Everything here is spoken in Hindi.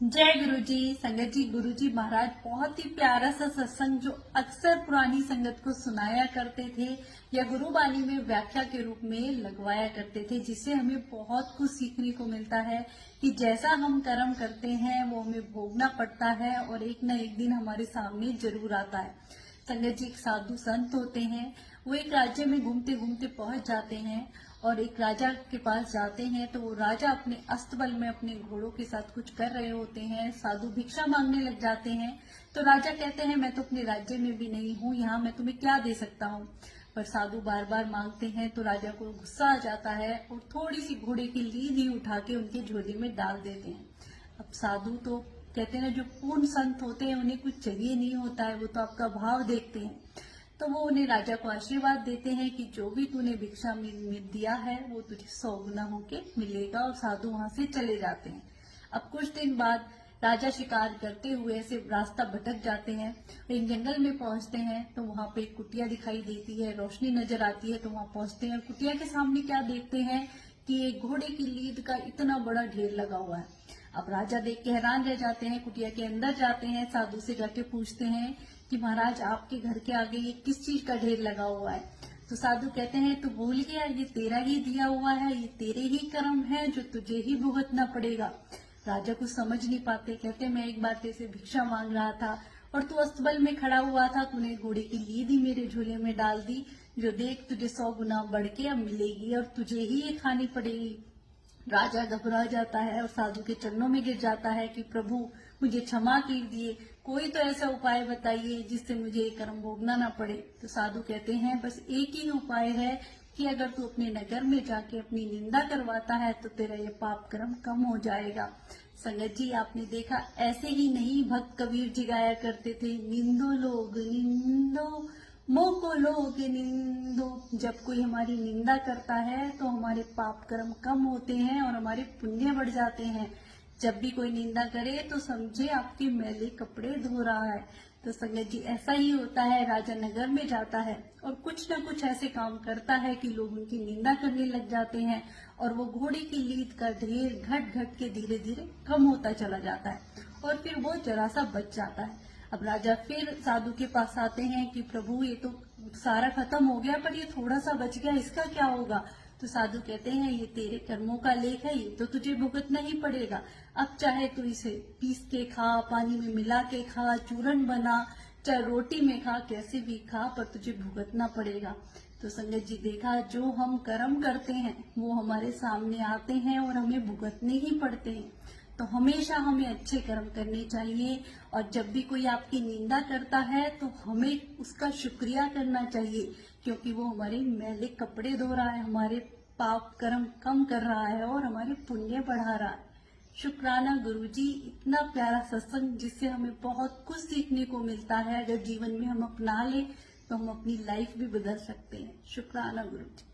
जय गुरु जी। संगत जी, गुरु जी महाराज बहुत ही प्यारा सा सत्संग जो अक्सर पुरानी संगत को सुनाया करते थे या गुरुबानी में व्याख्या के रूप में लगवाया करते थे, जिससे हमें बहुत कुछ सीखने को मिलता है कि जैसा हम कर्म करते हैं वो हमें भोगना पड़ता है और एक न एक दिन हमारे सामने जरूर आता है। संगत जी, एक साधु संत होते हैं, वो एक राज्य में घूमते घूमते पहुंच जाते हैं और एक राजा के पास जाते हैं। तो वो राजा अपने अस्तबल में अपने घोड़ों के साथ कुछ कर रहे होते हैं। साधु भिक्षा मांगने लग जाते हैं। तो राजा कहते हैं, मैं तो अपने राज्य में भी नहीं हूँ, यहाँ मैं तुम्हें क्या दे सकता हूँ। पर साधु बार बार मांगते हैं तो राजा को गुस्सा आ जाता है और थोड़ी सी घोड़े की लीद ही उठा के उनके झोले में डाल देते हैं। अब साधु तो कहते हैं ना, जो पूर्ण संत होते हैं उन्हें कुछ चाहिए नहीं होता है, वो तो आपका भाव देखते हैं। तो वो उन्हें राजा को आशीर्वाद देते हैं कि जो भी तूने भिक्षा में दिया है वो तुझे 100 गुना होके मिलेगा, और साधु वहां से चले जाते हैं। अब कुछ दिन बाद राजा शिकार करते हुए ऐसे रास्ता भटक जाते हैं। एक जंगल में पहुंचते हैं तो वहां पे एक कुटिया दिखाई देती है, रोशनी नजर आती है। तो वहां पहुंचते हैं, कुटिया के सामने क्या देखते हैं कि एक घोड़े की लीद का इतना बड़ा ढेर लगा हुआ है। अब राजा देख के हैरान रह जाते हैं, कुटिया के अंदर जाते हैं, साधु से जाके पूछते हैं कि महाराज आपके घर के आगे ये किस चीज का ढेर लगा हुआ है। तो साधु कहते हैं, तू भूल गया, ये तेरा ही दिया हुआ है, ये तेरे ही कर्म है जो तुझे ही भुगतना पड़ेगा। राजा कुछ समझ नहीं पाते, कहते मैं एक बार तेरे से भिक्षा मांग रहा था और तू अस्तबल में खड़ा हुआ था, तूने घोड़े की लीद ही मेरे झोले में डाल दी, जो देख तुझे 100 गुना बढ़ के अब मिलेगी और तुझे ही ये खानी पड़ेगी। राजा घबरा जाता है और साधु के चरणों में गिर जाता है कि प्रभु मुझे क्षमा कीजिए, कोई तो ऐसा उपाय बताइए जिससे मुझे ये कर्म भोगना ना पड़े। तो साधु कहते हैं, बस एक ही उपाय है कि अगर तू अपने नगर में जाके अपनी निंदा करवाता है तो तेरा ये पाप कर्म कम हो जाएगा। संगत जी, आपने देखा ऐसे ही नहीं भक्त कबीर जी गाया करते थे, निंदो लोग निंदो मोको लोग निंदो। जब कोई हमारी निंदा करता है तो हमारे पाप कर्म कम होते हैं और हमारे पुण्य बढ़ जाते हैं। जब भी कोई निंदा करे तो समझे आपके मैले कपड़े धो रहा है। तो संगत जी, ऐसा ही होता है। राजा नगर में जाता है और कुछ न कुछ ऐसे काम करता है कि लोग उनकी निंदा करने लग जाते हैं और वो घोड़े की लीद का ढेर घट घट के धीरे धीरे कम होता चला जाता है और फिर वो जरा सा बच जाता है। अब राजा फिर साधु के पास आते हैं कि प्रभु ये तो सारा खत्म हो गया, पर ये थोड़ा सा बच गया, इसका क्या होगा। तो साधु कहते हैं, ये तेरे कर्मों का लेख है, ये तो तुझे भुगतना ही पड़ेगा। अब चाहे तू इसे पीस के खा, पानी में मिला के खा, चूरन बना, चाहे रोटी में खा, कैसे भी खा, पर तुझे भुगतना पड़ेगा। तो संगत जी, देखा, जो हम कर्म करते हैं वो हमारे सामने आते हैं और हमें भुगतने ही पड़ते हैं। तो हमेशा हमें अच्छे कर्म करने चाहिए और जब भी कोई आपकी निंदा करता है तो हमें उसका शुक्रिया करना चाहिए, क्योंकि वो हमारे मैले कपड़े धो रहा है, हमारे पाप कर्म कम कर रहा है और हमारे पुण्य बढ़ा रहा है। शुक्राना गुरुजी, इतना प्यारा सत्संग जिससे हमें बहुत कुछ सीखने को मिलता है। अगर जीवन में हम अपना ले तो हम अपनी लाइफ भी बदल सकते हैं। शुक्राना गुरुजी।